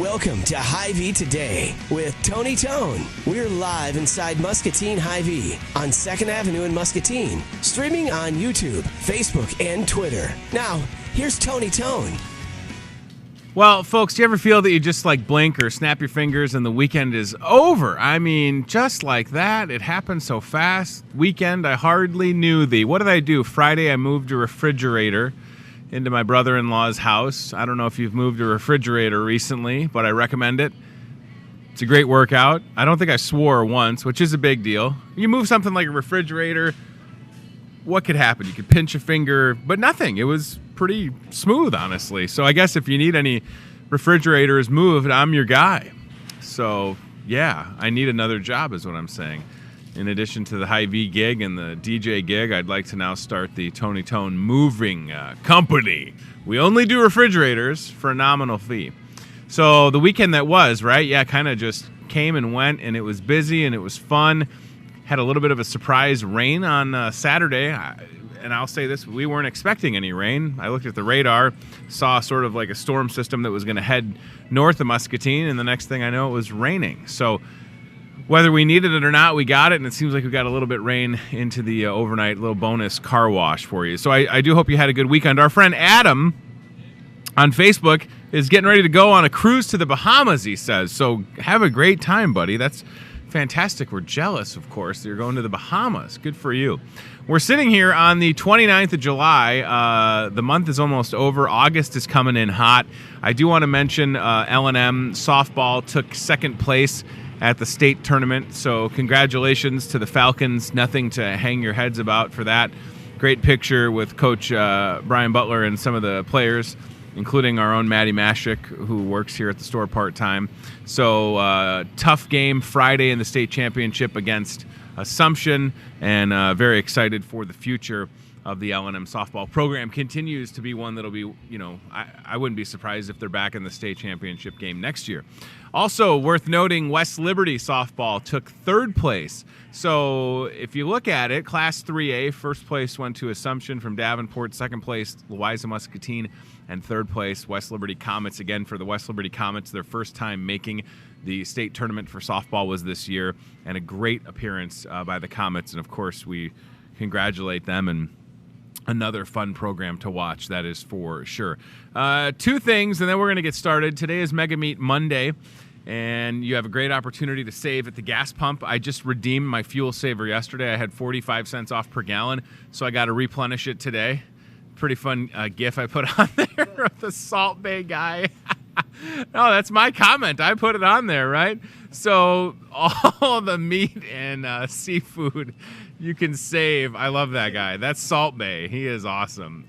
Welcome to Hy-Vee Today with Tony Tone. We're live inside Muscatine Hy-Vee on 2nd Avenue in Muscatine, streaming on YouTube, Facebook, and Twitter. Now, here's Tony Tone. Well, folks, do you ever feel that you just like blink or snap your fingers and the weekend is over? I mean, just like that. It happened so fast. Weekend, I hardly knew thee. What did I do? Friday, I moved a refrigerator into my brother-in-law's house. I don't know if you've moved a refrigerator recently, but I recommend it. It's a great workout. I don't think I swore once, which is a big deal. You move something like a refrigerator, what could happen? You could pinch a finger, but nothing. It was pretty smooth, honestly. So I guess if you need any refrigerators moved, I'm your guy. So, yeah, I need another job is what I'm saying. In addition to the Hy-Vee gig and the DJ gig, I'd like to now start the Tony Tone Moving Company. We only do refrigerators for a nominal fee. So the weekend that was, right? Yeah, kind of just came and went, and it was busy, and it was fun. Had a little bit of a surprise rain on Saturday. And I'll say this, we weren't expecting any rain. I looked at the radar, saw sort of like a storm system that was going to head north of Muscatine, and the next thing I know, it was raining. So whether we needed it or not, we got it, and it seems like we got a little bit rain into the overnight little bonus car wash for you. So I do hope you had a good weekend. Our friend Adam on Facebook is getting ready to go on a cruise to the Bahamas, he says. So have a great time, buddy. That's fantastic. We're jealous, of course, that you're going to the Bahamas. Good for you. We're sitting here on the 29th of July. The month is almost over. August is coming in hot. I do want to mention L&M softball took second place at the state tournament. So congratulations to the Falcons. Nothing to hang your heads about for that. Great picture with Coach Brian Butler and some of the players, including our own Maddie Mashik, who works here at the store part-time. So tough game Friday in the state championship against Assumption, and very excited for the future of the L&M softball program. Continues to be one that'll be, I wouldn't be surprised if they're back in the state championship game next year. Also worth noting, West Liberty softball took third place. So if you look at it, Class 3A, first place went to Assumption from Davenport, second place, Louisa Muscatine, and third place, West Liberty Comets. Again, for the West Liberty Comets, their first time making the state tournament for softball was this year, and a great appearance by the Comets. And, of course, we congratulate them, and another fun program to watch, that is for sure. Two things, and then we're going to get started. Today is Mega Meat Monday, and you have a great opportunity to save at the gas pump. I just redeemed my fuel saver yesterday. I had 45 cents off per gallon, so I got to replenish it today. Pretty fun GIF I put on there of the Salt Bay guy. No, that's my comment. I put it on there, right? So all the meat and seafood you can save. I love that guy. That's Salt Bay. He is awesome.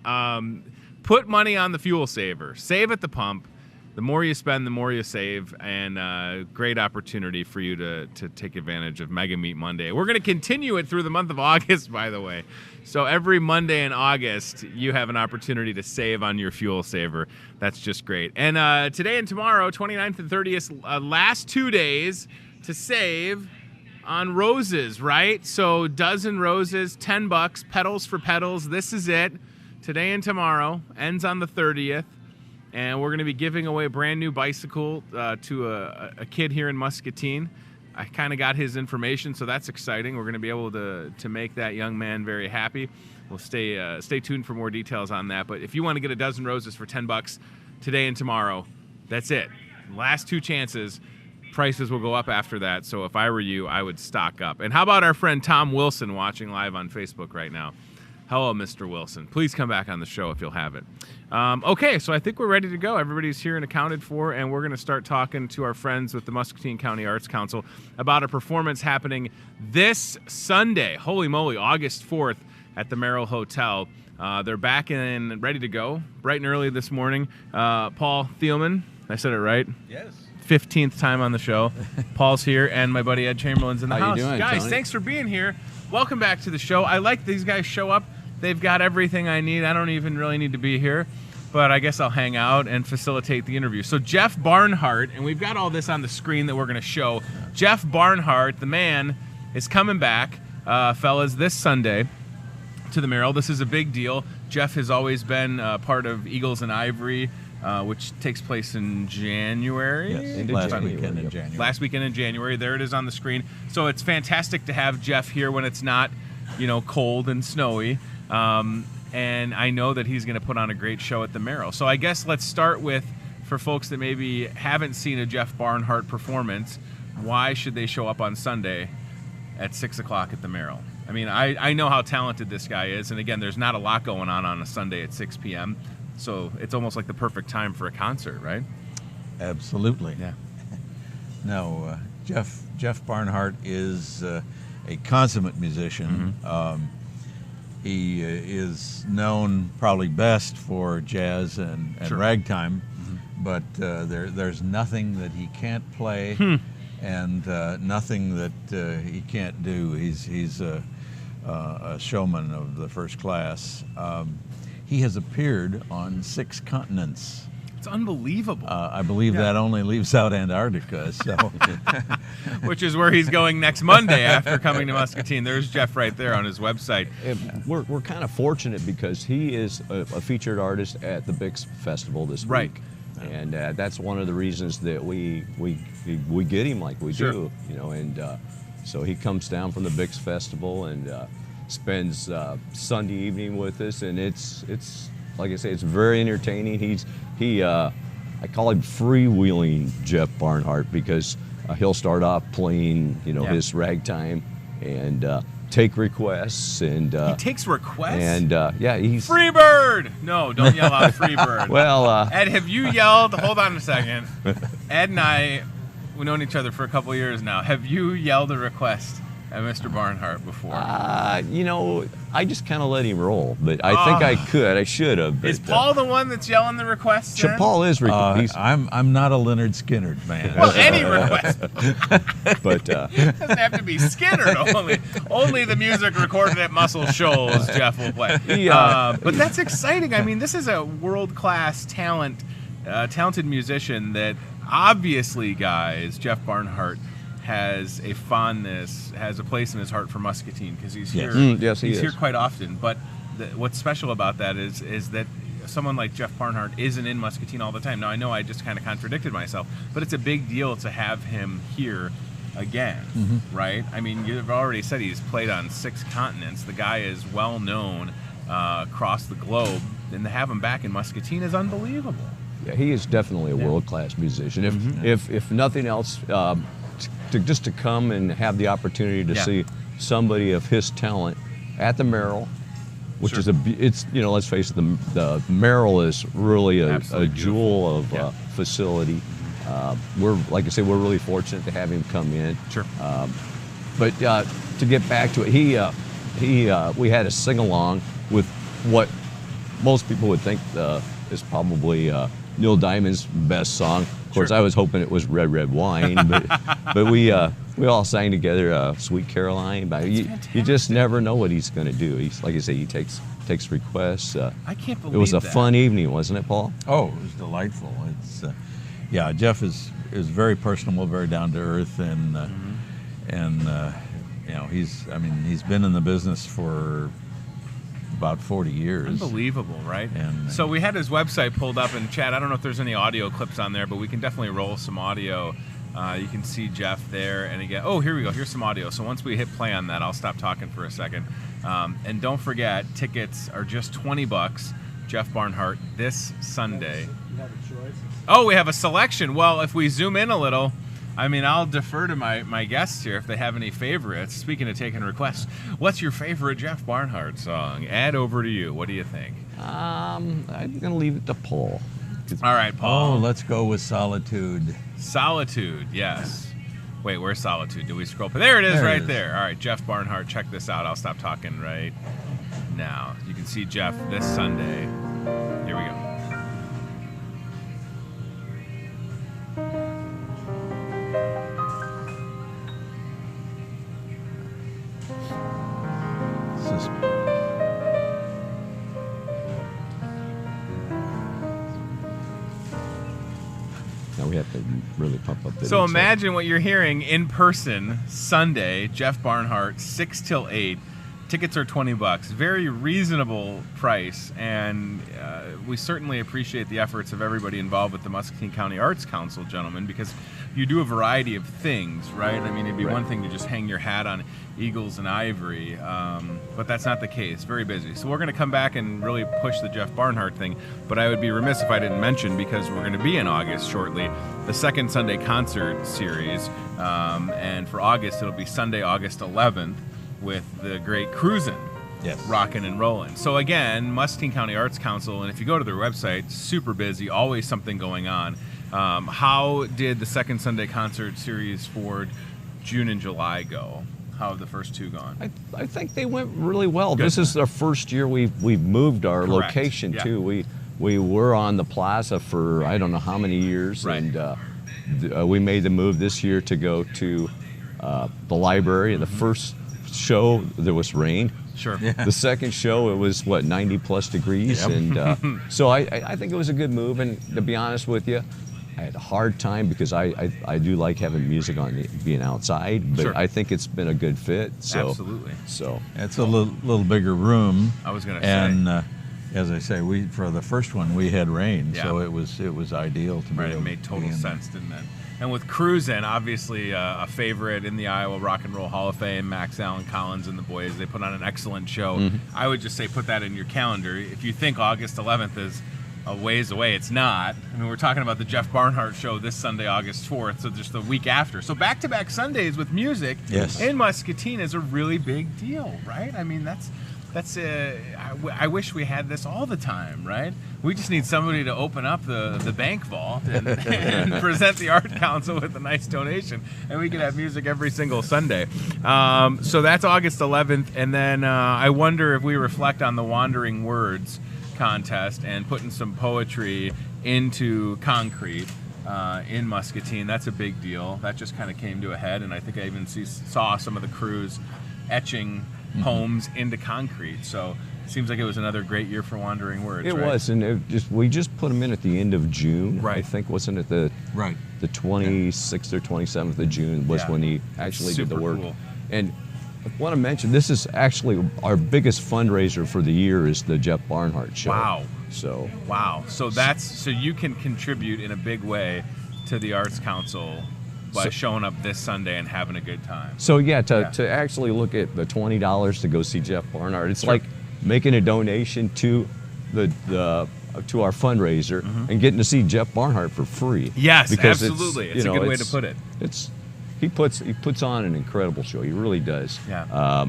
Put money on the fuel saver. Save at the pump. The more you spend, the more you save, and great opportunity for you to take advantage of Mega Meat Monday. We're going to continue it through the month of August, by the way. So every Monday in August, you have an opportunity to save on your fuel saver. That's just great. And today and tomorrow, 29th and 30th, last 2 days to save on roses, right? So dozen roses, $10, petals for petals. This is it. Today and tomorrow, ends on the 30th. And we're going to be giving away a brand new bicycle to a kid here in Muscatine. I kind of got his information, so that's exciting. We're going to be able to make that young man very happy. We'll stay tuned for more details on that. But if you want to get a dozen roses for $10 today and tomorrow, that's it. Last two chances. Prices will go up after that. So if I were you, I would stock up. And how about our friend Tom Wilson watching live on Facebook right now? Hello, Mr. Wilson. Please come back on the show if you'll have it. Okay, so I think we're ready to go. Everybody's here and accounted for, and we're going to start talking to our friends with the Muscatine County Arts Council about a performance happening this Sunday, holy moly, August 4th at the Merrill Hotel. They're back and ready to go, bright and early this morning. Paul Thielman, I said it right? Yes. 15th time on the show. Paul's here, and my buddy Ed Chamberlain's in the house. How you doing, Guys, Tony? thanks for being here. Welcome back to the show. I like these guys show up. They've got everything I need. I don't even really need to be here, but I guess I'll hang out and facilitate the interview. So Jeff Barnhart, and we've got all this on the screen that we're going to show. Jeff Barnhart, the man, is coming back, fellas, this Sunday to the Merrill. This is a big deal. Jeff has always been part of Eagles and Ivory which takes place in January. Yes, last weekend in January. Last weekend in January. There it is on the screen. So it's fantastic to have Jeff here when it's not, cold and snowy. And I know that he's going to put on a great show at the Merrill. So I guess let's start with, for folks that maybe haven't seen a Jeff Barnhart performance, why should they show up on Sunday at 6 o'clock at the Merrill? I mean, I know how talented this guy is. And again, there's not a lot going on a Sunday at 6 p.m. So it's almost like the perfect time for a concert, right? Absolutely. Yeah. No, Jeff Barnhart is a consummate musician. Mm-hmm. He is known probably best for jazz and Sure. ragtime, but there's nothing that he can't play, and nothing that he can't do. He's a showman of the first class. He has appeared on 6 continents. It's unbelievable. I believe that only leaves out Antarctica. So, Which is where he's going next Monday after coming to Muscatine. There's Jeff right there on his website. We're kind of fortunate because he is a featured artist at the Bix Festival this Right. week. And that's one of the reasons that we get him like we Sure. do, and so he comes down from the Bix Festival and spends Sunday evening with us, and it's like I say, it's very entertaining. I call him freewheeling Jeff Barnhart because he'll start off playing, his ragtime and take requests and He takes requests? and he's Freebird! No, don't yell out Freebird. well. Ed, have you yelled? Hold on a second. Ed and I, we've known each other for a couple of years now. Have you yelled a request at Mr. Barnhart before? I just kind of let him roll, but I think I could. I should have. Is Paul the one that's yelling the requests? then? Paul is. I'm not a Leonard Skinner man. Well, any request. But Doesn't have to be Skinner. Only the music recorded at Muscle Shoals, Jeff will play. But that's exciting. I mean, this is a world-class talented musician that obviously, guys, Jeff Barnhart has a fondness, has a place in his heart for Muscatine because he's here. Yes, he he's is. here quite often. But what's special about that is that someone like Jeff Barnhart isn't in Muscatine all the time. Now, I know I just kind of contradicted myself, but it's a big deal to have him here again, right? I mean, you've already said he's played on 6 continents. The guy is well known across the globe, and to have him back in Muscatine is unbelievable. yeah, he is definitely a world-class musician. If nothing else, just to come and have the opportunity to see somebody of his talent at the Merrill, which is let's face it, the Merrill is really a jewel of facility. We're, like I say, we're really fortunate to have him come in. Sure. But to get back to it, we had a sing-along with what most people would think is probably Neil Diamond's best song. Of course, I was hoping it was Red, Red Wine, but we all sang together "Sweet Caroline." But you just never know what he's going to do. He's, like I say, he takes requests. I can't believe it was a that. fun evening, wasn't it, Paul? Oh, it was delightful. It's Jeff is very personable, very down to earth, and he's been in the business for about 40 years. Unbelievable, right? And so we had his website pulled up in chat. I don't know if there's any audio clips on there, but we can definitely roll some audio. You can see Jeff there, and again, here we go. Here's some audio. So once we hit play on that, I'll stop talking for a second. And don't forget, tickets are just $20. Jeff Barnhart this Sunday. You have a choice. Oh, we have a selection. Well, if we zoom in a little, I mean, I'll defer to my guests here if they have any favorites. Speaking of taking requests, what's your favorite Jeff Barnhart song? Add over to you. What do you think? I'm going to leave it to Paul. All right, Paul. Oh, let's go with Solitude. Solitude, yes. Wait, where's Solitude? Do we scroll? There it is, There it right is. there. All right, Jeff Barnhart, check this out. I'll stop talking right now. You can see Jeff this Sunday. Here we go. This is Now we have to really pump up the So imagine what you're hearing in person Sunday, Jeff Barnhart, 6 till 8. Tickets are $20, very reasonable price, and we certainly appreciate the efforts of everybody involved with the Muscatine County Arts Council, gentlemen, because you do a variety of things, right? I mean, it'd be one thing to just hang your hat on Eagles and Ivory, but that's not the case. Very busy. So we're going to come back and really push the Jeff Barnhart thing, but I would be remiss if I didn't mention, because we're going to be in August shortly, the second Sunday concert series, and for August it'll be Sunday, August 11th, with the great Cruisin', Yes. rockin' and rollin'. So again, Muscatine County Arts Council, and if you go to their website, super busy, always something going on. How did the second Sunday concert series for June and July go? How have the first two gone? I think they went really well. Good. This is the first year we've moved our Correct. location Yeah. too. We were on the plaza for I don't know how many years, Right. and we made the move this year to go to the library. The first show there was rain. Sure. The second show it was 90 plus degrees, Yep. and so I think it was a good move. And to be honest with you, I had a hard time because I do like having music on being outside, but Sure. I think it's been a good fit. So, Absolutely. So It's a little bigger room. I was gonna say. And as I say, for the first one we had rain, Yeah. so it was ideal to be Right, able it made to total be in there. sense, didn't it? And with Cruisin', obviously a favorite in the Iowa Rock and Roll Hall of Fame, Max Allen Collins and the boys, they put on an excellent show. Mm-hmm. I would just say put that in your calendar. If you think August 11th is a ways away, it's not. I mean, we're talking about the Jeff Barnhart show this Sunday, August 4th, so just the week after. So back-to-back Sundays with music Yes. in Muscatine is a really big deal, right? I mean, I wish we had this all the time, right? We just need somebody to open up the bank vault and present the Art Council with a nice donation, and we could have music every single Sunday. So that's August 11th, and then I wonder if we reflect on the Wandering Words contest and putting some poetry into concrete in Muscatine. That's a big deal. That just kind of came to a head, and I think I even saw some of the crews etching poems into concrete. So it seems like it was another great year for Wandering Words. it right? was, and we just put them in at the end of June. Right. I think wasn't it the Right. 26th or 27th of June was Yeah. when he actually did the Super work. cool. And I want to mention this is actually our biggest fundraiser for the year is the Jeff Barnhart show. Wow. So Wow. So you can contribute in a big way to the Arts Council by showing up this Sunday and having a good time. So to actually look at the $20 to go see Jeff Barnhart, it's like making a donation to to our fundraiser and getting to see Jeff Barnhart for free. Yes, Because absolutely. It's a good way to put it. He puts on an incredible show. He really does. Yeah.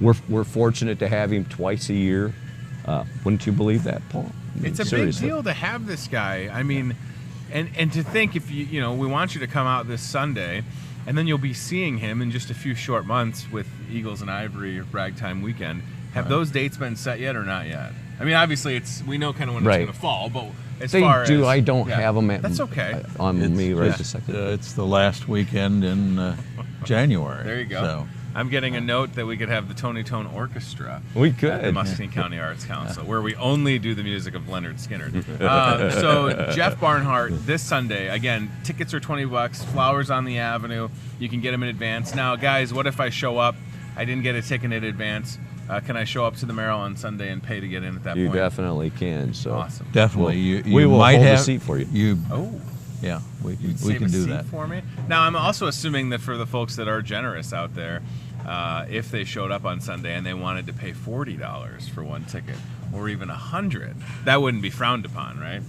We're fortunate to have him twice a year. Wouldn't you believe that, Paul? I mean, It's a seriously. big deal to have this guy. I mean, and to think if we want you to come out this Sunday, and then you'll be seeing him in just a few short months with Eagles and Ivory Ragtime Weekend. Have those dates been set yet or not yet? I mean, obviously we know kind of when Right. it's going to fall, but as They far do. as I don't have them that's okay. on me right It's- this second. It's the last weekend in January. There you go. So. I'm getting a note that we could have the Tony Tone Orchestra We at the could. Muscatine County Arts Council, where we only do the music of Leonard Skinner. So Jeff Barnhart this Sunday. Again, tickets are $20. Flowers on the Avenue. You can get them in advance. Now, guys, what if I show up? I didn't get a ticket in advance. Can I show up to the Merrill on Sunday and pay to get in at that You point? definitely can. So Awesome. Definitely. we will might hold a have seat for you. Oh. Yeah, we Save can a do seat that. for me. Now, I'm also assuming that for the folks that are generous out there, if they showed up on Sunday and they wanted to pay $40 for one ticket, or even $100, that wouldn't be frowned upon, right?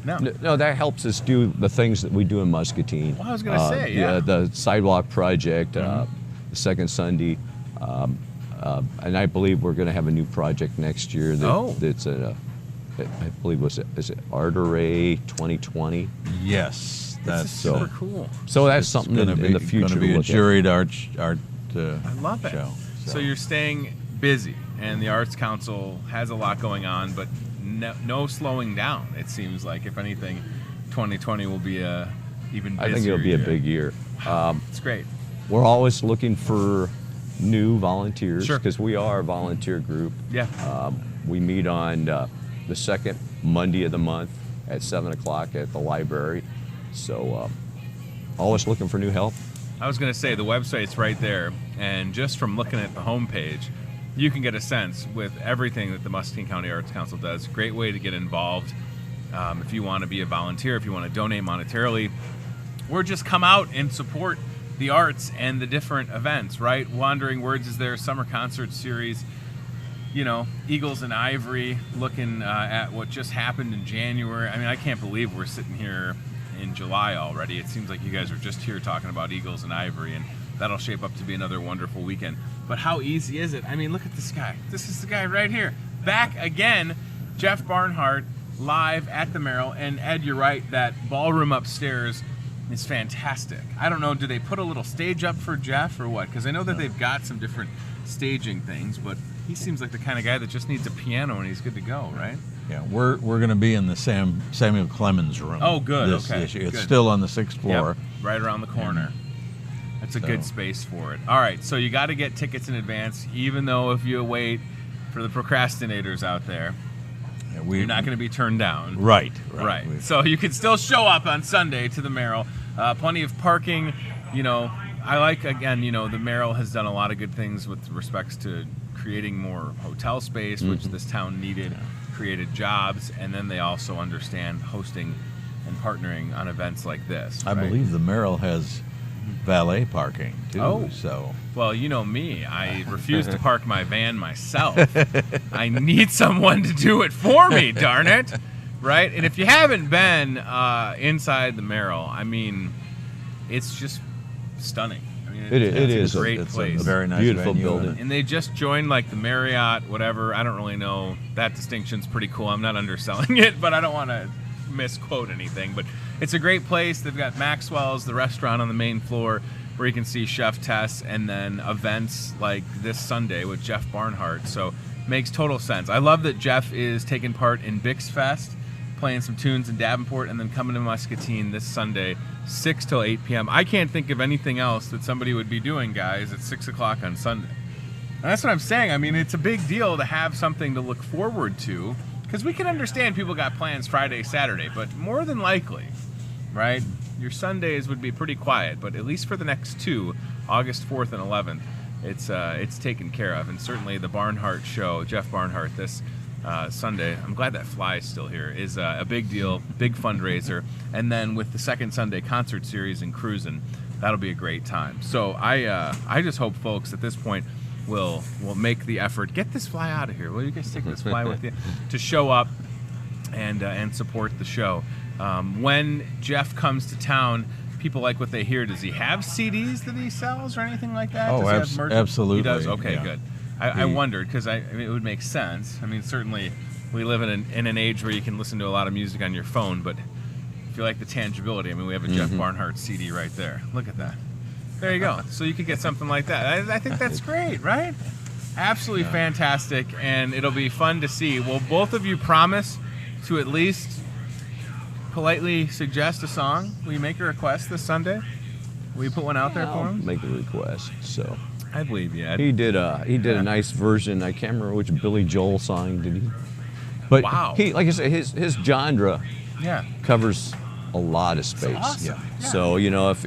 No. No, that helps us do the things that we do in Muscatine. Well, I was gonna say, yeah. The sidewalk project, the second Sunday, and I believe we're going to have a new project next year. That's I believe is it Art Array 2020. Yes, This is that's super cool. So that's it's something gonna in the future Going to be to a look at. juried art I love it. show. So you're staying busy, and the Arts Council has a lot going on, but no slowing down. It seems like, if anything, 2020 will be a even busier I think it'll be a year. big year. It's great. We're always looking for new volunteers Sure. because we are a volunteer group. Yeah. We meet on the second Monday of the month at 7 o'clock at the library. So always looking for new help. I was going to say the website's right there, and just from looking at the homepage, you can get a sense with everything that the Muscatine County Arts Council does. Great way to get involved if you want to be a volunteer, if you want to donate monetarily, or just come out and support the arts and the different events, right? Wandering Words is there, summer concert series, you know, Eagles and Ivory, looking at what just happened in January. I mean, I can't believe we're sitting here in July already. It seems like you guys are just here talking about Eagles and Ivory, and that'll shape up to be another wonderful weekend. But how easy is it? I mean, look at this guy. This is the guy right here. Back again, Jeff Barnhart, live at the Merrill. And Ed, you're right, that ballroom upstairs is fantastic. I don't know, do they put a little stage up for Jeff or what? Because I know that they've got some different staging things, but he seems like the kind of guy that just needs a piano and he's good to go, right? Yeah, we're going to be in the Samuel Clemens room. Oh, good. This Okay. issue. It's Good. still on the 6th floor. Yep, right around the corner. That's a good space for it. All right, so you got to get tickets in advance, even though if you wait for the procrastinators out there, Yeah, you're not going to be turned down. Right. Right. So you can still show up on Sunday to the Merrill. Plenty of parking. You know, I like, again, you know, the Merrill has done a lot of good things with respects to creating more hotel space, which this town needed, created jobs, and then they also understand hosting and partnering on events like this. I right? believe the Merrill has valet parking too. Oh. So Well, you know me. I refuse to park my van myself. I need someone to do it for me, darn it. Right? And if you haven't been inside the Merrill, I mean, it's just stunning. I mean, It it's is. a great it's place. a very nice Beautiful venue. building. And they just joined like the Marriott, whatever. I don't really know. That distinction's pretty cool. I'm not underselling it, but I don't want to misquote anything. But it's a great place. They've got Maxwell's, the restaurant on the main floor, where you can see Chef Tess, and then events like this Sunday with Jeff Barnhart. So makes total sense. I love that Jeff is taking part in Bix Fest, playing some tunes in Davenport, and then coming to Muscatine this Sunday, 6 till 8 p.m. I can't think of anything else that somebody would be doing, guys, at 6 o'clock on Sunday. And that's what I'm saying. I mean, it's a big deal to have something to look forward to, because we can understand people got plans Friday, Saturday, but more than likely, right, your Sundays would be pretty quiet. But at least for the next two, August 4th and 11th, it's taken care of. And certainly the Barnhart show, Jeff Barnhart, this Sunday, I'm glad that Fly is still here, is a big deal, big fundraiser. And then with the second Sunday concert series in Cruisin', that'll be a great time. So I just hope folks at this point will make the effort. Get this Fly out of here. Will you guys take this Fly with you? To show up and support the show. When Jeff comes to town, people like what they hear. Does he have CDs that he sells or anything like that? Oh, Does he have merch? absolutely. He does? Okay, Yeah. good. I wondered, because I mean, it would make sense. I mean, certainly we live in an age where you can listen to a lot of music on your phone, but if you like the tangibility, I mean, we have a Jeff Barnhart CD right there. Look at that. There you go. So you could get something like that. I think that's great, right? Absolutely fantastic, and it'll be fun to see. Will both of you promise to at least politely suggest a song? Will you make a request this Sunday? Will you put one out there for I'll him? make a request. So I believe you, Ed. he did a nice version. I can't remember which Billy Joel song did he. But Wow. he, like I said, his genre Yeah. covers a lot of space. awesome. Yeah. So you know if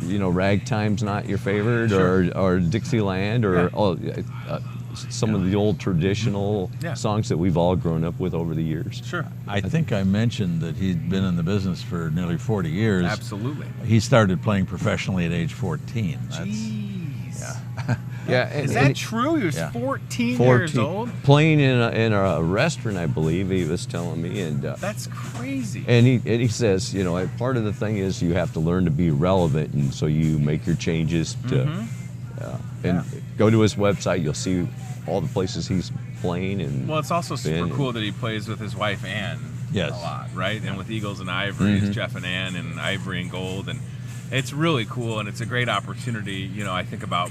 you know Ragtime's not your favorite, or Dixieland, or some of the old traditional songs that we've all grown up with over the years. Sure. I think I mentioned that he'd been in the business for nearly 40 years. Absolutely. He started playing professionally at age 14. Jeez. Yeah, Is that true? He was Yeah. 14 years old? Playing in a restaurant, I believe he was telling me, and That's crazy. he says, you know, part of the thing is you have to learn to be relevant, and so you make your changes to, and go to his website. You'll see all the places he's playing, and Well, it's also super been- cool that he plays with his wife Ann Yes. a lot, right? And with Eagles and Ivory, it's Jeff and Ann and Ivory and Gold, and it's really cool, and it's a great opportunity. You know, I think about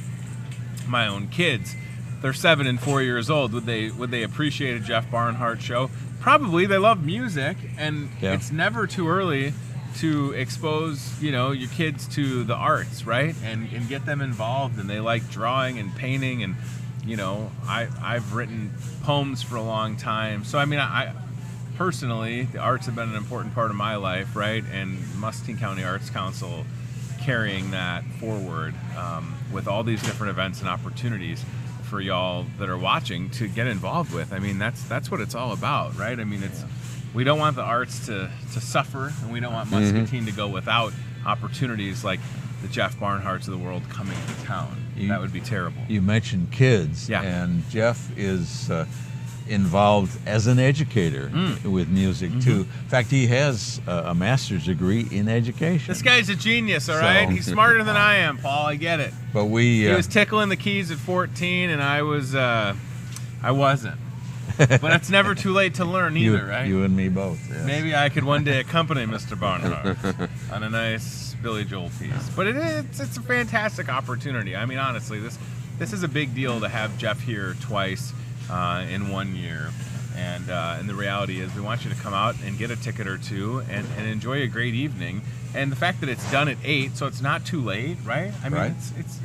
my own kids. They're 7 and 4 years old. Would they appreciate a Jeff Barnhart show? Probably. They love music, and it's never too early to expose, you know, your kids to the arts, right? And get them involved. And they like drawing and painting, and you know, I've written poems for a long time. So I mean, I personally, the arts have been an important part of my life, right? And Muscatine County Arts Council carrying that forward with all these different events and opportunities for y'all that are watching to get involved with. I mean, that's what it's all about, right? I mean, we don't want the arts to suffer, and we don't want Muscatine to go without opportunities like the Jeff Barnharts of the world coming into town. That would be terrible. You mentioned kids, and Jeff is involved as an educator with music too. In fact, he has a master's degree in education. This guy's a genius, all right? He's smarter than I am, Paul. I get it. But he was tickling the keys at 14, and I wasn't. But it's never too late to learn either, right? You and me both. Yes. Maybe I could one day accompany Mr. Barnhart on a nice Billy Joel piece. But it's a fantastic opportunity. I mean, honestly, this is a big deal to have Jeff here twice in 1 year. And the reality is we want you to come out and get a ticket or two and enjoy a great evening. And the fact that it's done at 8, so it's not too late, right? I mean,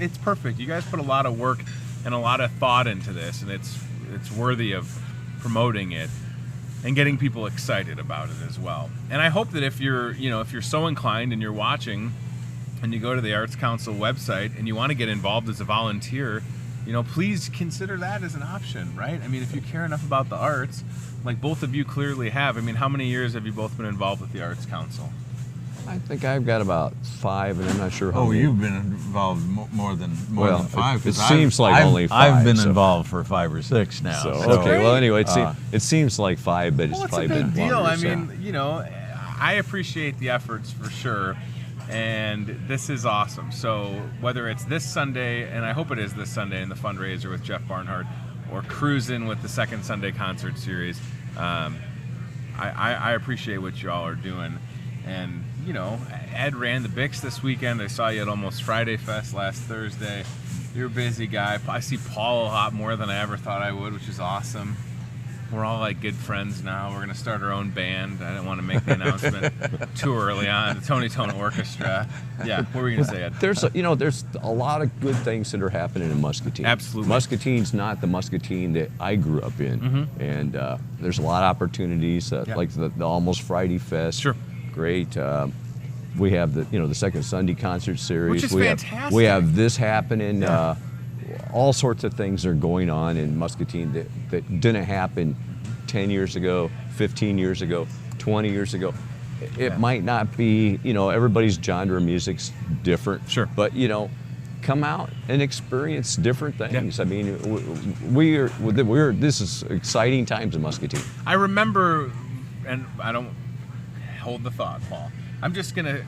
it's perfect. You guys put a lot of work and a lot of thought into this, and it's worthy of promoting it and getting people excited about it as well. And I hope that if you're so inclined and you're watching and you go to the Arts Council website and you want to get involved as a volunteer, please consider that as an option, right? I mean, if you care enough about the arts, like both of you clearly have. I mean, how many years have you both been involved with the Arts Council? I think I've got about 5, and I'm not sure how many. You've been involved more than 5. It seems like only 5. I've been involved for 5 or 6 now. Okay, well, anyway, it seems like 5, but it's probably been a big deal. longer, I mean, I appreciate the efforts for sure, and this is awesome. So whether it's this Sunday, and I hope it is this Sunday in the fundraiser with Jeff Barnhart, or cruising with the second Sunday concert series, I appreciate what y'all are doing. And Ed ran the Bix this weekend. I saw you at Almost Friday Fest last Thursday. You're a busy guy. I see Paul a lot more than I ever thought I would, which is awesome. We're all like good friends now. We're going to start our own band. I didn't want to make the announcement too early on. The Tony Tone Orchestra. Yeah, what were you going to say, Ed? There's a lot of good things that are happening in Muscatine. Absolutely. Muscatine's not the Muscatine that I grew up in, and there's a lot of opportunities like the Almost Friday Fest. Sure. Great. We have the second Sunday concert series. Which is fantastic. We have this happening. Yeah. All sorts of things are going on in Muscatine that didn't happen 10 years ago, 15 years ago, 20 years ago. It might not be, everybody's genre of music's different. Sure. But, come out and experience different things. Yeah. I mean, this is exciting times in Muscatine. I remember, and I don't hold the thought, Paul. I'm just going to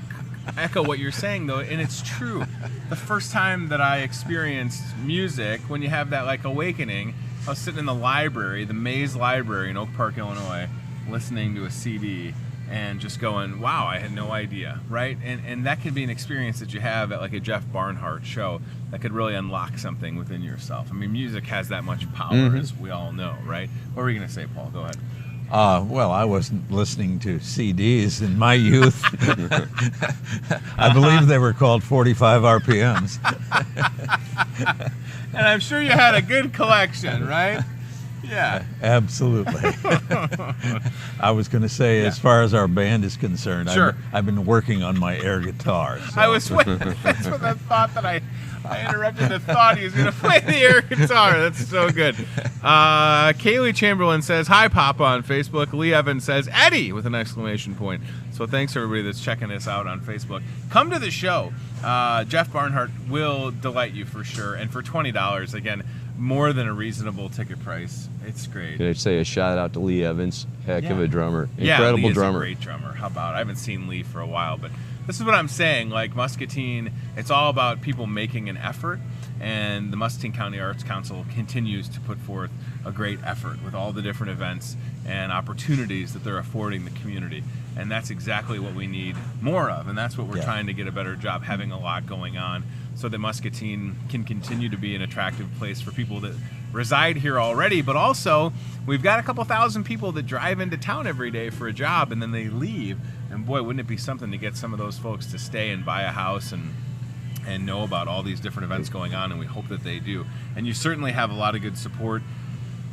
echo what you're saying, though, and it's true. The first time that I experienced music, when you have that like awakening, I was sitting in the library, the Maze Library in Oak Park, Illinois, listening to a CD and just going, wow, I had no idea, right? And that could be an experience that you have at like a Jeff Barnhart show that could really unlock something within yourself. I mean, music has that much power, as we all know, right? What were you going to say, Paul? Go ahead. Well, I wasn't listening to CDs in my youth. I believe they were called 45 RPMs. And I'm sure you had a good collection, right? Yeah. Absolutely. I was going to say, as far as our band is concerned, sure. I've been working on my air guitar. So. I was waiting. That's what I thought that I interrupted the thought he was going to play the air guitar. That's so good. Kaylee Chamberlain says, hi, Papa, on Facebook. Lee Evans says, Eddie, with an exclamation point. So thanks, everybody that's checking us out on Facebook. Come to the show. Jeff Barnhart will delight you for sure. And for $20, again, more than a reasonable ticket price. It's great. Can I say a shout out to Lee Evans? Heck of a drummer. Incredible Lee is drummer. A great drummer. How about it? I haven't seen Lee for a while, but this is what I'm saying. Like Muscatine, it's all about people making an effort, and the Muscatine County Arts Council continues to put forth a great effort with all the different events and opportunities that they're affording the community. And that's exactly what we need more of, and that's what we're trying to get a better job, having a lot going on so that Muscatine can continue to be an attractive place for people that reside here already, but also we've got a couple thousand people that drive into town every day for a job and then they leave, and boy, wouldn't it be something to get some of those folks to stay and buy a house and know about all these different events going on, and we hope that they do. And you certainly have a lot of good support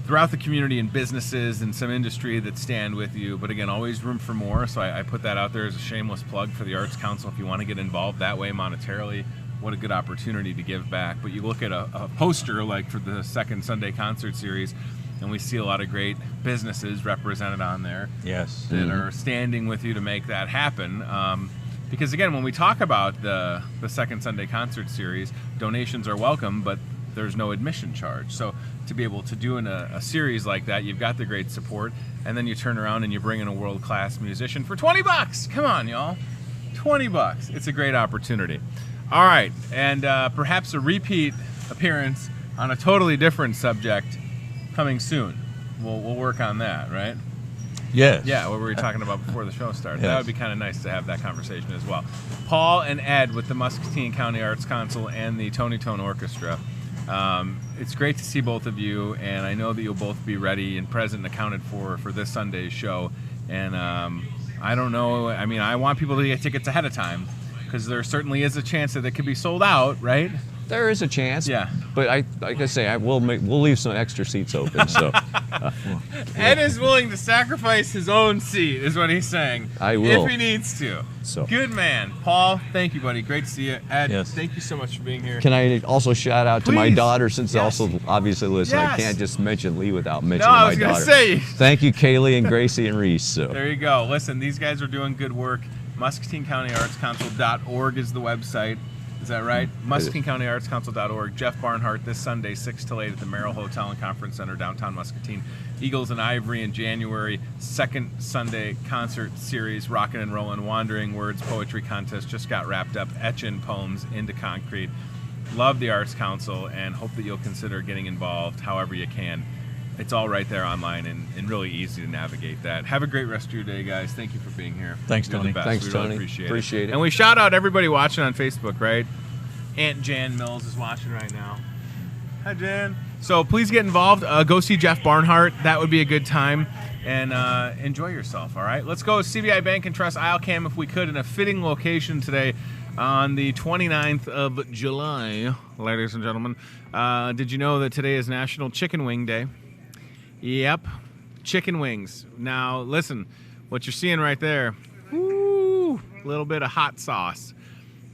throughout the community and businesses and some industry that stand with you. But again, always room for more. So I put that out there as a shameless plug for the Arts Council. If you want to get involved that way monetarily, what a good opportunity to give back. But you look at a poster like for the second Sunday concert series, and we see a lot of great businesses represented on there. Yes. That are standing with you to make that happen. Because again, when we talk about the second Sunday concert series, donations are welcome, but there's no admission charge. So to be able to do in a series like that, you've got the great support, and then you turn around and you bring in a world-class musician for $20. Come on, y'all. $20. It's a great opportunity. All right, and perhaps a repeat appearance on a totally different subject coming soon. We'll work on that, right? Yes. Yeah, what were we talking about before the show started? Yes. That would be kind of nice to have that conversation as well. Paul and Ed with the Muscatine County Arts Council and the Tony Tone Orchestra. It's great to see both of you, and I know that you'll both be ready and present and accounted for this Sunday's show. And I don't know, I mean, I want people to get tickets ahead of time, because there certainly is a chance that it could be sold out, right? There is a chance. Yeah. But like I say, we'll leave some extra seats open. So Ed is willing to sacrifice his own seat, is what he's saying. I will. If he needs to. So. Good man. Paul, thank you, buddy. Great to see you. Ed, Yes. thank you so much for being here. Can I also shout out to my Please. daughter, since Yes. also obviously listen. Yes. I can't just mention Lee without No, mentioning I my was daughter. going to say. Thank you, Kaylee and Gracie and Reese. So. There you go. Listen, these guys are doing good work. MuscatineCountyArtsCouncil.org is the website. Is that right? MuscatineCountyArtsCouncil.org. Jeff Barnhart this Sunday, 6 to 8 at the Merrill Hotel and Conference Center, downtown Muscatine. Eagles and Ivory in January. Second Sunday concert series, Rockin' and Rollin', Wandering Words Poetry Contest just got wrapped up. Etching poems into concrete. Love the Arts Council and hope that you'll consider getting involved however you can. It's all right there online and really easy to navigate that. Have a great rest of your day, guys. Thank you for being here. Thanks, You're Tony. the best. Thanks, we Tony. Really Appreciate it. And we shout out everybody watching on Facebook, right? Aunt Jan Mills is watching right now. Hi, Jan. So please get involved. Go see Jeff Barnhart. That would be a good time. And enjoy yourself, all right? Let's go CBI Bank and Trust ILCAM, if we could, in a fitting location today on the 29th of July, ladies and gentlemen. Did you know that today is National Chicken Wing Day? Yep, chicken wings. Now, listen, what you're seeing right there, woo, a little bit of hot sauce.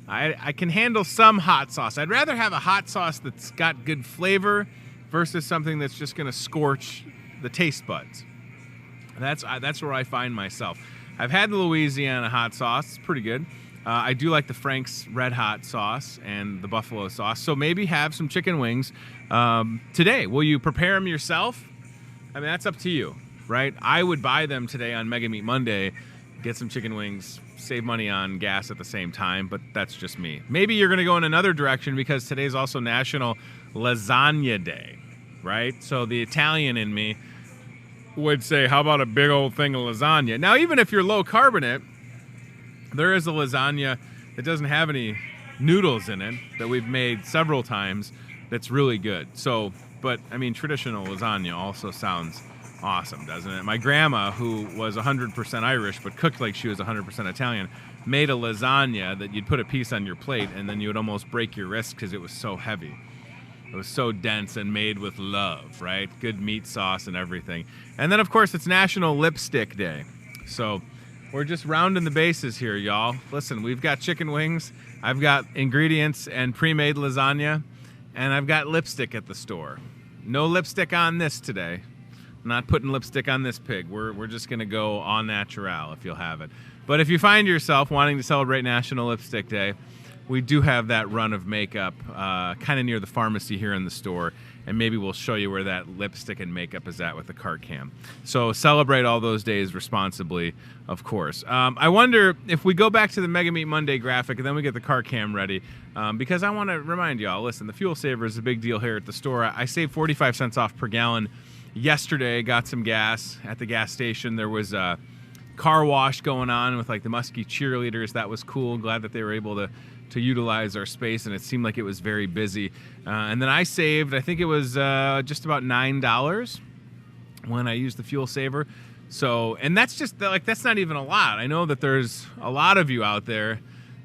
I can handle some hot sauce. I'd rather have a hot sauce that's got good flavor versus something that's just going to scorch the taste buds. That's where I find myself. I've had the Louisiana hot sauce. It's pretty good. I do like the Frank's Red Hot sauce and the buffalo sauce. So maybe have some chicken wings today. Will you prepare them yourself? I mean, that's up to you, right? I would buy them today on Mega Meat Monday, get some chicken wings, save money on gas at the same time, but that's just me. Maybe you're going to go in another direction because today's also National Lasagna Day, right? So the Italian in me would say, how about a big old thing of lasagna? Now, even if you're low carbonate, there is a lasagna that doesn't have any noodles in it that we've made several times that's really good. So, but I mean, traditional lasagna also sounds awesome, doesn't it? My grandma, who was 100% Irish but cooked like she was 100% Italian, made a lasagna that you'd put a piece on your plate and then you would almost break your wrist because it was so heavy. It was so dense and made with love, right? Good meat sauce and everything. And then, of course, it's National Lipstick Day. So we're just rounding the bases here, y'all. Listen, we've got chicken wings, I've got ingredients and pre-made lasagna, and I've got lipstick at the store. No lipstick on this today. Not putting lipstick on this pig. We're just going to go au naturel if you'll have it. But if you find yourself wanting to celebrate National Lipstick Day, we do have that run of makeup kind of near the pharmacy here in the store, and maybe we'll show you where that lipstick and makeup is at with the cart cam. So celebrate all those days responsibly, of course. I wonder if we go back to the Mega Meat Monday graphic and then we get the cart cam ready, because I want to remind y'all, listen, the fuel saver is a big deal here at the store. I saved 45 cents off per gallon yesterday. Got some gas at the gas station. There was a car wash going on with like the Muskie cheerleaders. That was cool. Glad that they were able to utilize our space, and it seemed like it was very busy. And then I saved, I think it was just about $9 when I used the fuel saver. So, and that's just like, that's not even a lot. I know that there's a lot of you out there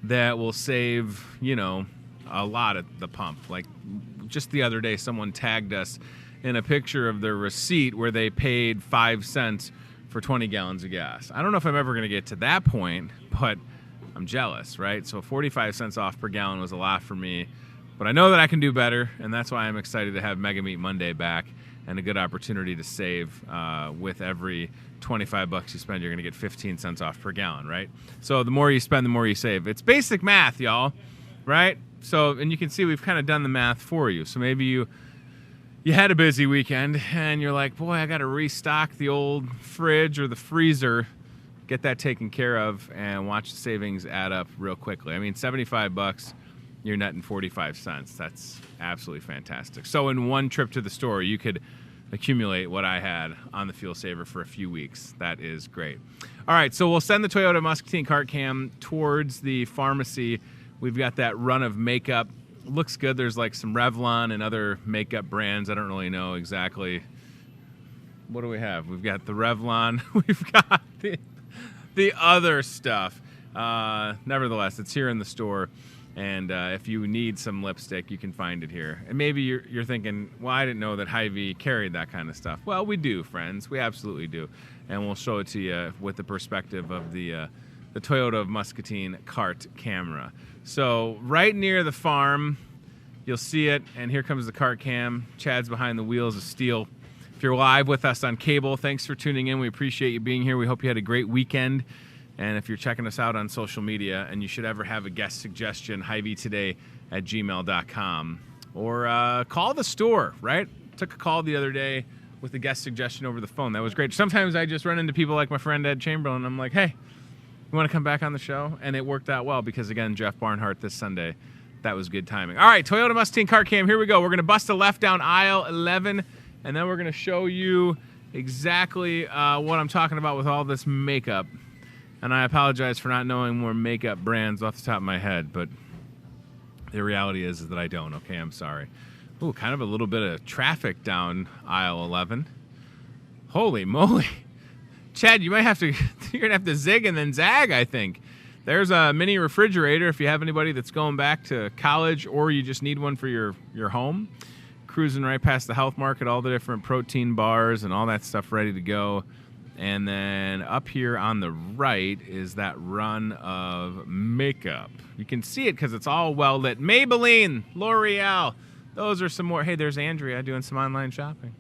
that will save, you know, a lot at the pump. Like just the other day, someone tagged us in a picture of their receipt where they paid 5 cents for 20 gallons of gas. I don't know if I'm ever going to get to that point, but I'm jealous, right? So 45 cents off per gallon was a lot for me, but I know that I can do better, and that's why I'm excited to have Mega Meat Monday back and a good opportunity to save. With every 25 bucks you spend, you're going to get 15 cents off per gallon, right? So the more you spend, the more you save. It's basic math, y'all, right? So, and you can see we've kind of done the math for you. So maybe you had a busy weekend and you're like, boy, I got to restock the old fridge or the freezer, get that taken care of, and watch the savings add up real quickly. I mean, 75 bucks, you're netting 45 cents. That's absolutely fantastic. So in one trip to the store, you could accumulate what I had on the Fuel Saver for a few weeks. That is great. All right, so we'll send the Toyota Muscatine cart cam towards the pharmacy. We've got that run of makeup. Looks good. There's like some Revlon and other makeup brands. I don't really know exactly. What do we have? We've got the Revlon. We've got the other stuff. Nevertheless, it's here in the store. And if you need some lipstick, you can find it here. And maybe you're thinking, well, I didn't know that Hy-Vee carried that kind of stuff. Well, we do, friends. We absolutely do. And we'll show it to you with the perspective of the Toyota Muscatine cart camera. So right near the farm, you'll see it. And here comes the cart cam. Chad's behind the wheels of steel. If you're live with us on cable, thanks for tuning in. We appreciate you being here. We hope you had a great weekend. And if you're checking us out on social media and you should ever have a guest suggestion, hyveetoday@gmail.com. Or call the store, right? Took a call the other day with a guest suggestion over the phone. That was great. Sometimes I just run into people like my friend Ed Chamberlain. I'm like, hey, you want to come back on the show? And it worked out well because, again, Jeff Barnhart this Sunday. That was good timing. All right, Toyota Muscatine car cam. Here we go. We're going to bust a left down aisle 11, and then we're going to show you exactly what I'm talking about with all this makeup. And I apologize for not knowing more makeup brands off the top of my head, but the reality is that I don't. Okay, I'm sorry. Ooh, kind of a little bit of traffic down aisle 11. Holy moly. Chad, you might have to, you're going to have to zig and then zag, I think. There's a mini refrigerator if you have anybody that's going back to college or you just need one for your home. Cruising right past the health market, all the different protein bars and all that stuff ready to go. And then up here on the right is that run of makeup. You can see it because it's all well lit. Maybelline, L'Oreal. Those are some more. Hey, there's Andrea doing some online shopping.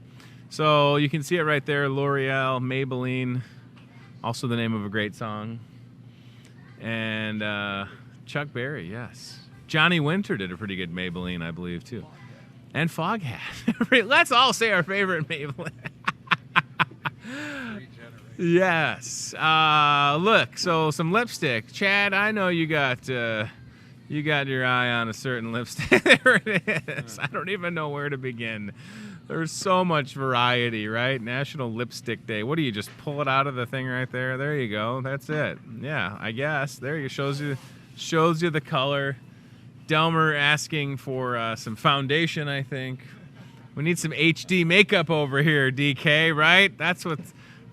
So you can see it right there. L'Oreal, Maybelline. Also the name of a great song. And Chuck Berry, yes. Johnny Winter did a pretty good Maybelline, I believe, too. And Foghat. Let's all say our favorite Maybelline. Yes. Look, so some lipstick. Chad, I know you got your eye on a certain lipstick. There it is. I don't even know where to begin. There's so much variety, right? National Lipstick Day. What do you just pull it out of the thing right there? There you go. That's it. Yeah, I guess. There you shows you the color. Delmer asking for some foundation, I think. We need some HD makeup over here, DK, right? That's what's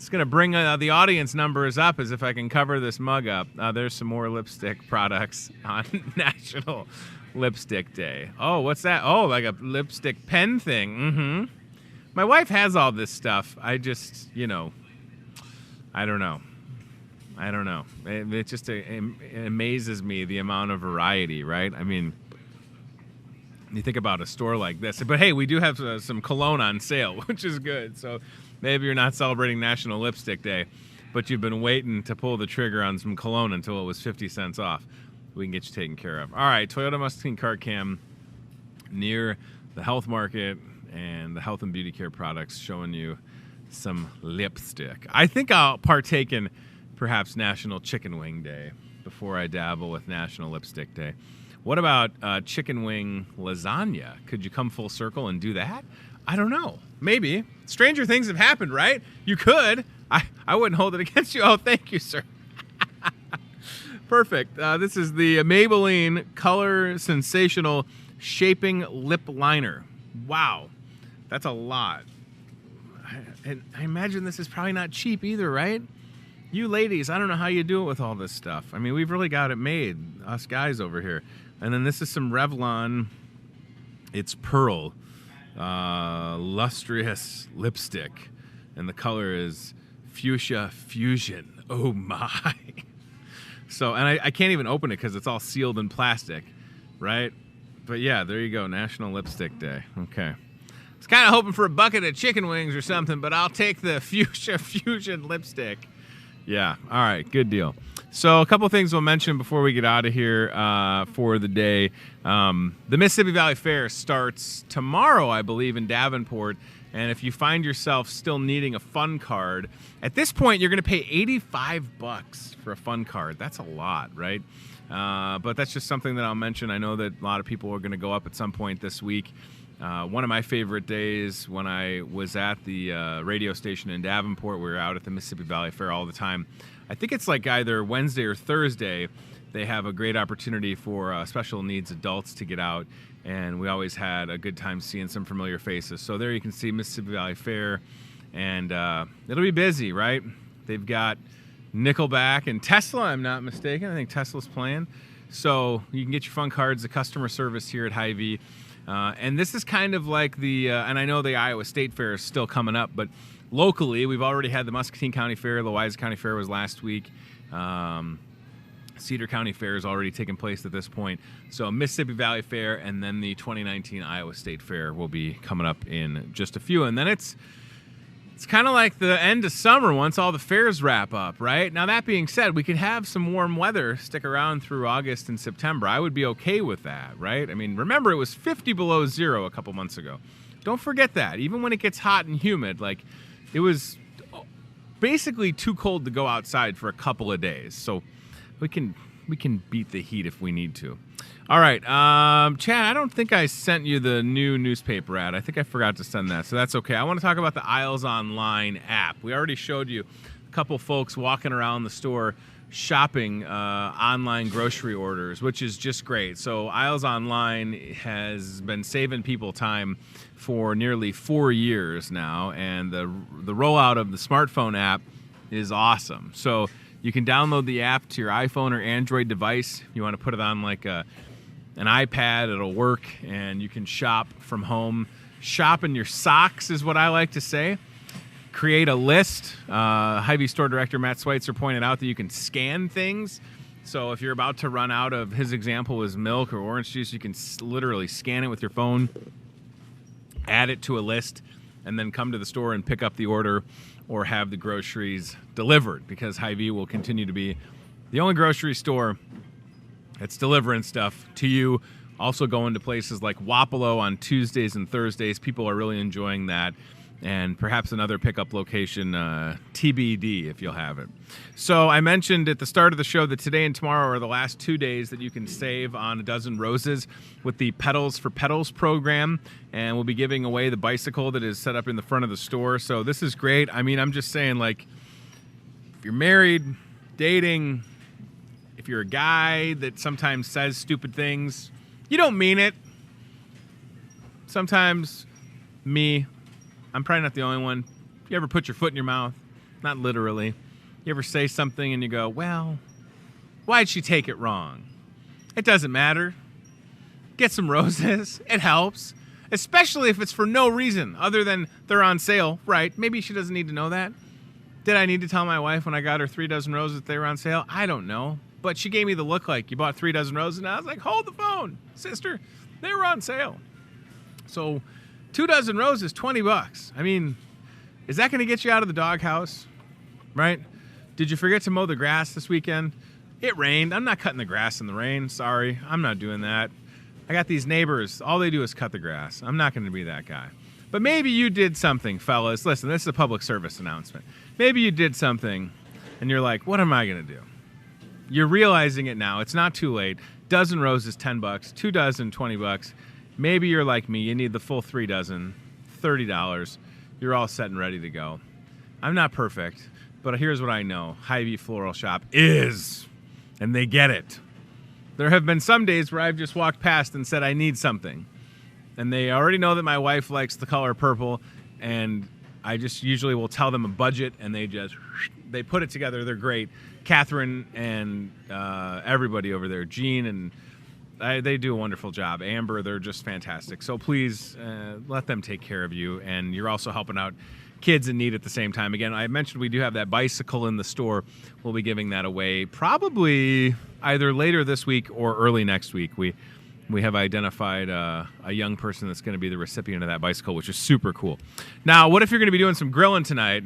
going to bring the audience numbers up, as if I can cover this mug up. There's some more lipstick products on National Lipstick Day. Oh, what's that? Oh, like a lipstick pen thing. Mm-hmm. My wife has all this stuff. I just, I don't know. It just it amazes me the amount of variety, right? I mean, you think about a store like this. But, hey, we do have some cologne on sale, which is good. So maybe you're not celebrating National Lipstick Day, but you've been waiting to pull the trigger on some cologne until it was 50 cents off. We can get you taken care of. All right, Toyota Muscatine Car Cam near the health market and the health and beauty care products, showing you some lipstick. I think I'll partake in perhaps National Chicken Wing Day before I dabble with National Lipstick Day. What about chicken wing lasagna? Could you come full circle and do that? I don't know. Maybe. Stranger things have happened, right? You could. I wouldn't hold it against you. Oh, thank you, sir. Perfect. This is the Maybelline Color Sensational Shaping Lip Liner. Wow. That's a lot. And I imagine this is probably not cheap either, right? You ladies, I don't know how you do it with all this stuff. I mean, we've really got it made, us guys over here. And then this is some Revlon. It's Pearl. lustrous lipstick, and the color is Fuchsia Fusion. Oh my. So, and I can't even open it because it's all sealed in plastic, right? But yeah, there you go, National Lipstick Day. Okay. I was kind of hoping for a bucket of chicken wings or something, but I'll take the Fuchsia Fusion lipstick. Yeah, all right, good deal. So a couple things we'll mention before we get out of here for the day. The Mississippi Valley Fair starts tomorrow, I believe, in Davenport. And if you find yourself still needing a fun card, at this point you're going to pay $85 for a fun card. That's a lot, right? But that's just something that I'll mention. I know that a lot of people are going to go up at some point this week. One of my favorite days when I was at the radio station in Davenport, we were out at the Mississippi Valley Fair all the time. I think it's like either Wednesday or Thursday, they have a great opportunity for special needs adults to get out, and we always had a good time seeing some familiar faces. So there you can see Mississippi Valley Fair, and it'll be busy, right? They've got Nickelback and Tesla, I'm not mistaken. I think Tesla's playing. So you can get your fun cards, the customer service here at Hy-Vee. And this is kind of like the, and I know the Iowa State Fair is still coming up, but locally, we've already had the Muscatine County Fair. The Wise County Fair was last week. Cedar County Fair is already taking place at this point. So Mississippi Valley Fair and then the 2019 Iowa State Fair will be coming up in just a few. And then it's kind of like the end of summer once all the fairs wrap up, right? Now, that being said, we could have some warm weather stick around through August and September. I would be okay with that, right? I mean, remember, it was 50 below zero a couple months ago. Don't forget that. Even when it gets hot and humid, like, it was basically too cold to go outside for a couple of days. So we can beat the heat if we need to. All right, Chad, I don't think I sent you the new newspaper ad. I think I forgot to send that, so that's okay. I want to talk about the Aisles Online app. We already showed you a couple folks walking around the store shopping online grocery orders, which is just great. So Aisles Online has been saving people time for nearly 4 years now, and the rollout of the smartphone app is awesome. So you can download the app to your iPhone or Android device. You want to put it on like an iPad, it'll work, and you can shop from home. Shop in your socks is what I like to say. Create a list. Hy-Vee store director Matt Schweitzer pointed out that you can scan things. So if you're about to run out of, his example was milk or orange juice, you can literally scan it with your phone, add it to a list, and then come to the store and pick up the order or have the groceries delivered, because Hy-Vee will continue to be the only grocery store that's delivering stuff to you. Also going to places like Wapello on Tuesdays and Thursdays. People are really enjoying that. And perhaps another pickup location, TBD, if you'll have it. So I mentioned at the start of the show that today and tomorrow are the last 2 days that you can save on a dozen roses with the Petals for Petals program. And we'll be giving away the bicycle that is set up in the front of the store. So this is great. I mean, I'm just saying, like, if you're married, dating, if you're a guy that sometimes says stupid things, you don't mean it. Sometimes I'm probably not the only one. You ever put your foot in your mouth? Not literally. You ever say something and you go, well, why'd she take it wrong? It doesn't matter. Get some roses. It helps. Especially if it's for no reason other than they're on sale, right? Maybe she doesn't need to know that. Did I need to tell my wife when I got her 3 dozen roses that they were on sale? I don't know. But she gave me the look like, you bought 3 dozen roses, and I was like, hold the phone, sister. They were on sale. So 2 dozen roses, $20. I mean, is that going to get you out of the doghouse? Right? Did you forget to mow the grass this weekend? It rained. I'm not cutting the grass in the rain. Sorry. I'm not doing that. I got these neighbors. All they do is cut the grass. I'm not going to be that guy. But maybe you did something, fellas. Listen, this is a public service announcement. Maybe you did something, and you're like, what am I going to do? You're realizing it now. It's not too late. Dozen roses, $10. 2 dozen, $20. Maybe you're like me. You need the full 3 dozen, $30. You're all set and ready to go. I'm not perfect, but here's what I know. Hy-Vee Floral Shop is, and they get it. There have been some days where I've just walked past and said I need something, and they already know that my wife likes the color purple, and I just usually will tell them a budget, and they put it together. They're great. Catherine and everybody over there, Jean and They do a wonderful job. Amber, they're just fantastic. So please let them take care of you. And you're also helping out kids in need at the same time. Again, I mentioned we do have that bicycle in the store. We'll be giving that away probably either later this week or early next week. We have identified a young person that's going to be the recipient of that bicycle, which is super cool. Now, what if you're going to be doing some grilling tonight?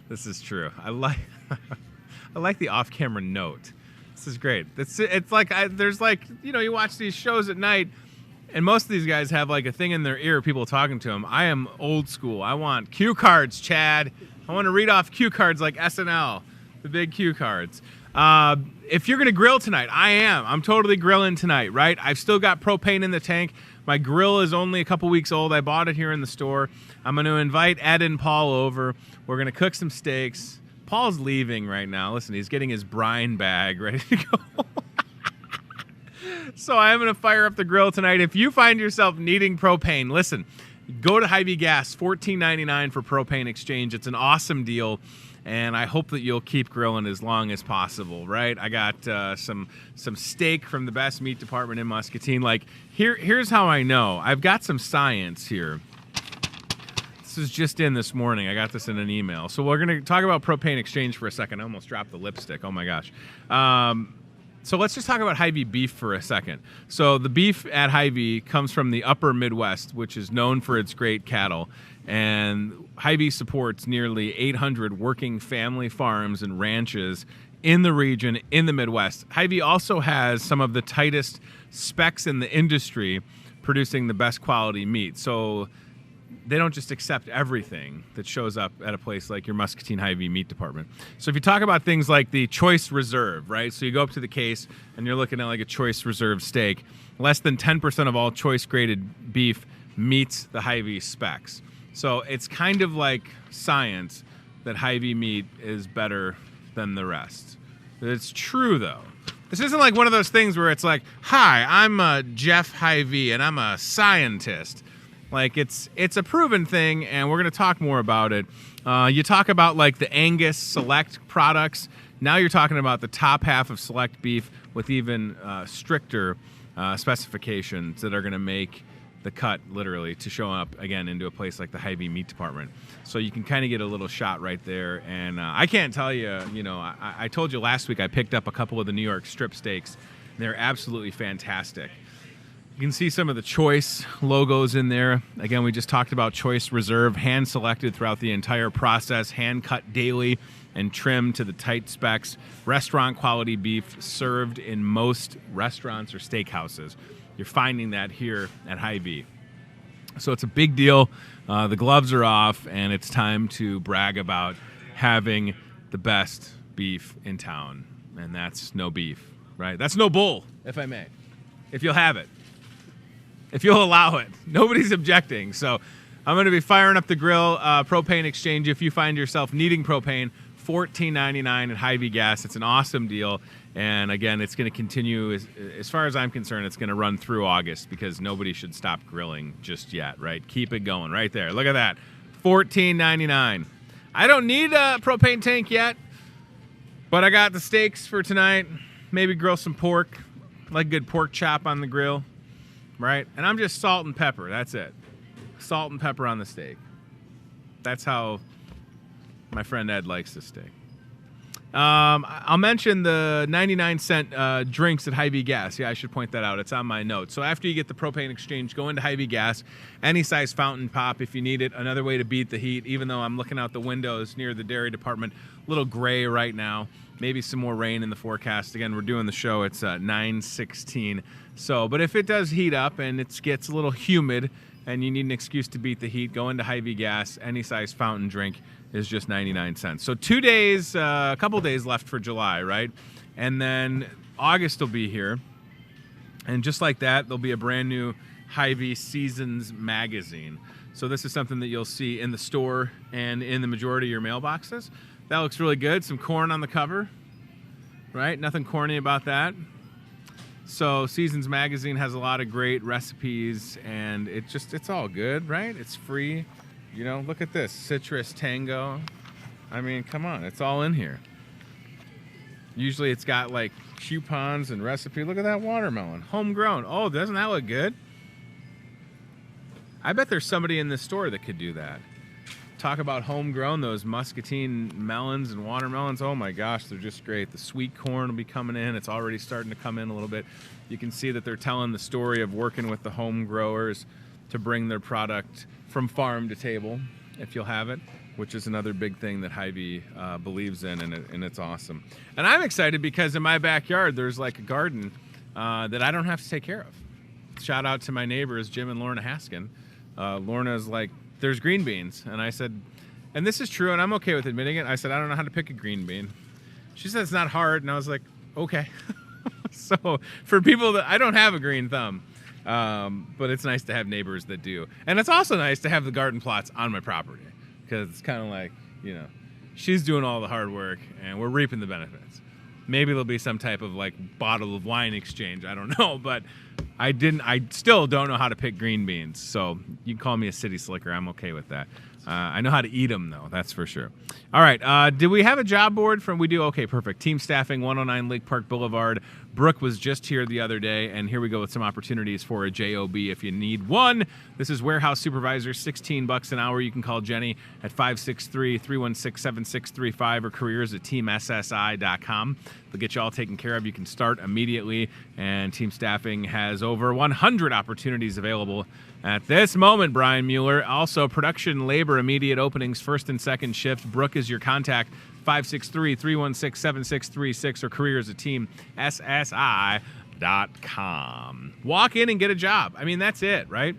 This is true. I like the off-camera note. This is great. It's like there's like, you know, you watch these shows at night, and most of these guys have like a thing in their ear, people talking to them. I am old school. I want cue cards, Chad. I want to read off cue cards like SNL, the big cue cards. If you're going to grill tonight, I'm totally grilling tonight, right? I've still got propane in the tank. My grill is only a couple weeks old. I bought it here in the store. I'm going to invite Ed and Paul over. We're going to cook some steaks. Paul's leaving right now. Listen, he's getting his brine bag ready to go. So I'm going to fire up the grill tonight. If you find yourself needing propane, listen, go to Hy-Vee Gas, $14.99 for propane exchange. It's an awesome deal, and I hope that you'll keep grilling as long as possible, right? I got some steak from the best meat department in Muscatine. Like, here's how I know. I've got some science here. This is just in this morning. I got this in an email. So we're going to talk about propane exchange for a second. I almost dropped the lipstick. Oh, my gosh. So let's just talk about Hy-Vee beef for a second. So the beef at Hy-Vee comes from the upper Midwest, which is known for its great cattle. And Hy-Vee supports nearly 800 working family farms and ranches in the region, in the Midwest. Hy-Vee also has some of the tightest specs in the industry, producing the best quality meat. So they don't just accept everything that shows up at a place like your Muscatine Hy-Vee meat department. So if you talk about things like the choice reserve, right? So you go up to the case and you're looking at like a choice reserve steak. Less than 10% of all choice graded beef meets the Hy-Vee specs. So it's kind of like science that Hy-Vee meat is better than the rest. It's true though. This isn't like one of those things where it's like, hi, I'm Jeff Hy-Vee and I'm a scientist. Like, it's a proven thing, and we're going to talk more about it. You talk about, like, the Angus Select products. Now you're talking about the top half of Select beef with even stricter specifications that are going to make the cut, literally, to show up, again, into a place like the Hy-Vee meat department. So you can kind of get a little shot right there. And I can't tell you, you know, I told you last week I picked up a couple of the New York strip steaks. They're absolutely fantastic. You can see some of the Choice logos in there. Again, we just talked about Choice Reserve, hand-selected throughout the entire process, hand-cut daily and trimmed to the tight specs. Restaurant-quality beef served in most restaurants or steakhouses. You're finding that here at Hy-Vee. So it's a big deal. The gloves are off, and it's time to brag about having the best beef in town. And that's no beef, right? That's no bull, if I may, if you'll have it. If you'll allow it. Nobody's objecting. So I'm going to be firing up the grill. Propane exchange, if you find yourself needing propane, $14.99 at Hy-Vee Gas. It's an awesome deal. And again, it's going to continue, as far as I'm concerned, it's going to run through August because nobody should stop grilling just yet, right? Keep it going right there. Look at that. $14.99. I don't need a propane tank yet, but I got the steaks for tonight. Maybe grill some pork, like a good pork chop on the grill. Right? And I'm just salt and pepper. That's it. Salt and pepper on the steak. That's how my friend Ed likes the steak. I'll mention the 99-cent drinks at Hy-Vee Gas. Yeah, I should point that out. It's on my notes. So after you get the propane exchange, go into Hy-Vee Gas. Any size fountain pop if you need it. Another way to beat the heat, even though I'm looking out the windows near the dairy department. A little gray right now. Maybe some more rain in the forecast. Again, we're doing the show. It's 9:16. So, but if it does heat up and it gets a little humid and you need an excuse to beat the heat, go into Hy-Vee Gas. Any size fountain drink is just 99 cents. So 2 days, a couple days left for July, right? And then August will be here. And just like that, there'll be a brand new Hy-Vee Seasons magazine. So this is something that you'll see in the store and in the majority of your mailboxes. That looks really good. Some corn on the cover, right? Nothing corny about that. So Seasons Magazine has a lot of great recipes, and it's all good, right? It's free. You know, look at this. Citrus Tango. I mean, come on. It's all in here. Usually it's got like coupons and recipe. Look at that watermelon. Homegrown. Oh, doesn't that look good? I bet there's somebody in this store that could do that. Talk about homegrown, those Muscatine melons and watermelons. Oh my gosh, they're just great. The sweet corn will be coming in. It's already starting to come in a little bit. You can see that they're telling the story of working with the home growers to bring their product from farm to table, if you'll have it, which is another big thing that Hy-Vee believes in, and it's awesome. And I'm excited because in my backyard, there's like a garden that I don't have to take care of. Shout out to my neighbors, Jim and Lorna Haskin. Lorna's like, there's green beans. And I said, and this is true, and I'm okay with admitting it. I said, I don't know how to pick a green bean. She said, it's not hard. And I was like, okay. So for people that, I don't have a green thumb, but it's nice to have neighbors that do. And it's also nice to have the garden plots on my property because it's kind of like, you know, she's doing all the hard work and we're reaping the benefits. Maybe there'll be some type of like bottle of wine exchange. I don't know, but I still don't know how to pick green beans. So you can call me a city slicker. I'm okay with that. I know how to eat them though. That's for sure. All right. Did we have a job board from? We do. Okay, perfect. Team staffing, 109 Lake Park Boulevard. Brooke was just here the other day, and here we go with some opportunities for a JOB if you need one. This is warehouse supervisor, $16 an hour. You can call Jenny at 563-316-7635 or careers@teamssi.com. They'll get you all taken care of. You can start immediately, and Team Staffing has over 100 opportunities available at this moment, Brian Mueller. Also, production labor, immediate openings, first and second shift. Brooke is your contact, 563-316-7636 or careers@teamssi.com. Walk in and get a job. I mean, that's it, right?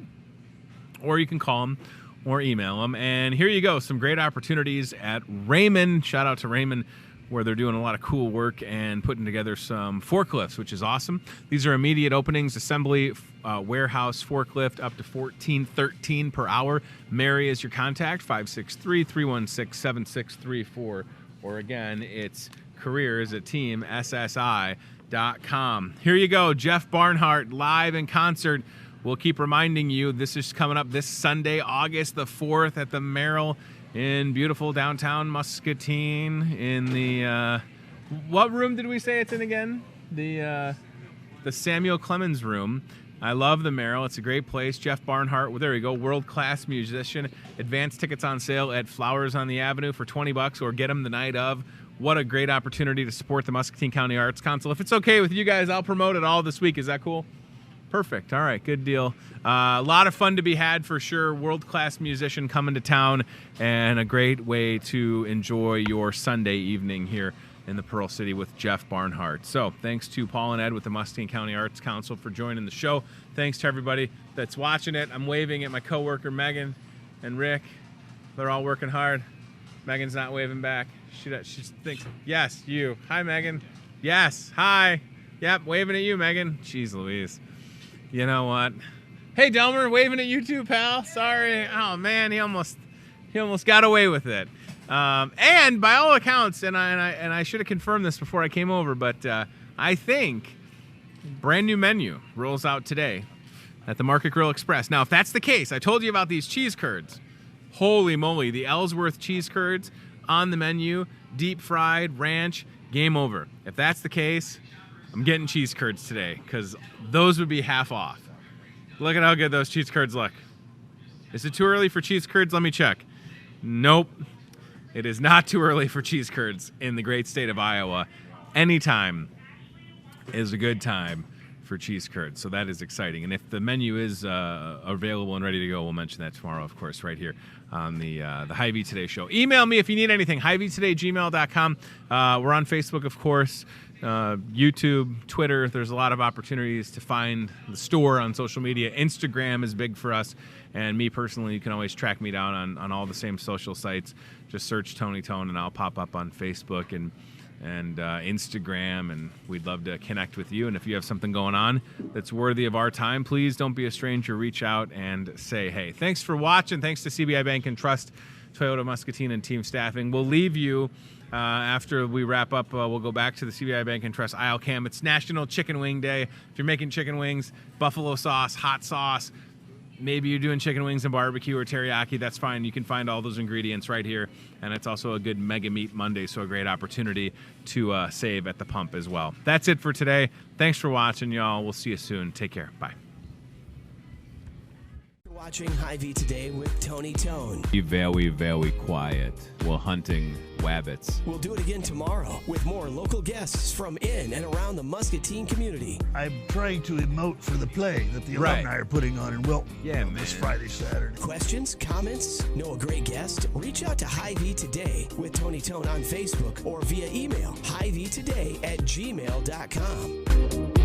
Or you can call them or email them. And here you go, some great opportunities at Raymond. Shout out to Raymond, where they're doing a lot of cool work and putting together some forklifts, which is awesome. These are immediate openings, assembly, warehouse forklift, up to $14.13 per hour. Mary is your contact, 563-316-7634. Or again, it's careers@teamssi.com. Here you go, Jeff Barnhart live in concert. We'll keep reminding you, this is coming up this Sunday, August the 4th at the Merrill in beautiful downtown Muscatine in the, what room did we say it's in again? The Samuel Clemens room. I love the Merrill. It's a great place. Jeff Barnhart, well, there you go, world-class musician. Advance tickets on sale at Flowers on the Avenue for $20 or get them the night of. What a great opportunity to support the Muscatine County Arts Council. If it's okay with you guys, I'll promote it all this week. Is that cool? Perfect. All right, good deal. A lot of fun to be had for sure. World-class musician coming to town and a great way to enjoy your Sunday evening here in the Pearl City with Jeff Barnhart. So thanks to Paul and Ed with the Muscatine County Arts Council for joining the show. Thanks to everybody that's watching it. I'm waving at my coworker Megan and Rick. They're all working hard. Megan's not waving back. She thinks, yes, you. Hi, Megan. Yes, hi. Yep, waving at you, Megan. Jeez Louise. You know what? Hey, Delmer, waving at you too, pal. Sorry. Oh, man, he almost got away with it. And by all accounts, and I should have confirmed this before I came over, but I think brand new menu rolls out today at the Market Grill Express. Now, if that's the case, I told you about these cheese curds. Holy moly, the Ellsworth cheese curds on the menu, deep fried, ranch, game over. If that's the case, I'm getting cheese curds today because those would be half off. Look at how good those cheese curds look. Is it too early for cheese curds? Let me check. Nope. It is not too early for cheese curds in the great state of Iowa. Anytime is a good time for cheese curds, so that is exciting. And if the menu is available and ready to go, we'll mention that tomorrow, of course, right here on the Hy-Vee Today Show. Email me if you need anything, hyveetoday@gmail.com. We're on Facebook, of course, YouTube, Twitter. There's a lot of opportunities to find the store on social media. Instagram is big for us. And me personally, you can always track me down on all the same social sites. Just search Tony Tone, and I'll pop up on Facebook and Instagram, and we'd love to connect with you. And if you have something going on that's worthy of our time, please don't be a stranger. Reach out and say hey. Thanks for watching. Thanks to CBI Bank and Trust, Toyota Muscatine, and Team Staffing. We'll leave you after we wrap up. We'll go back to the CBI Bank and Trust aisle cam. It's National Chicken Wing Day. If you're making chicken wings, buffalo sauce, hot sauce, maybe you're doing chicken wings and barbecue or teriyaki, that's fine. You can find all those ingredients right here. And it's also a good Mega Meat Monday, so a great opportunity to save at the pump as well. That's it for today. Thanks for watching, y'all. We'll see you soon. Take care. Bye. Watching Hy-Vee Today with Tony Tone. Be very, very quiet while hunting wabbits. We'll do it again tomorrow with more local guests from in and around the Muscatine community. I'm trying to emote for the play that the alumni are putting on in Wilton this Friday, Saturday. Questions, comments, know a great guest? Reach out to Hy-Vee Today with Tony Tone on Facebook or via email, hyveetoday@gmail.com.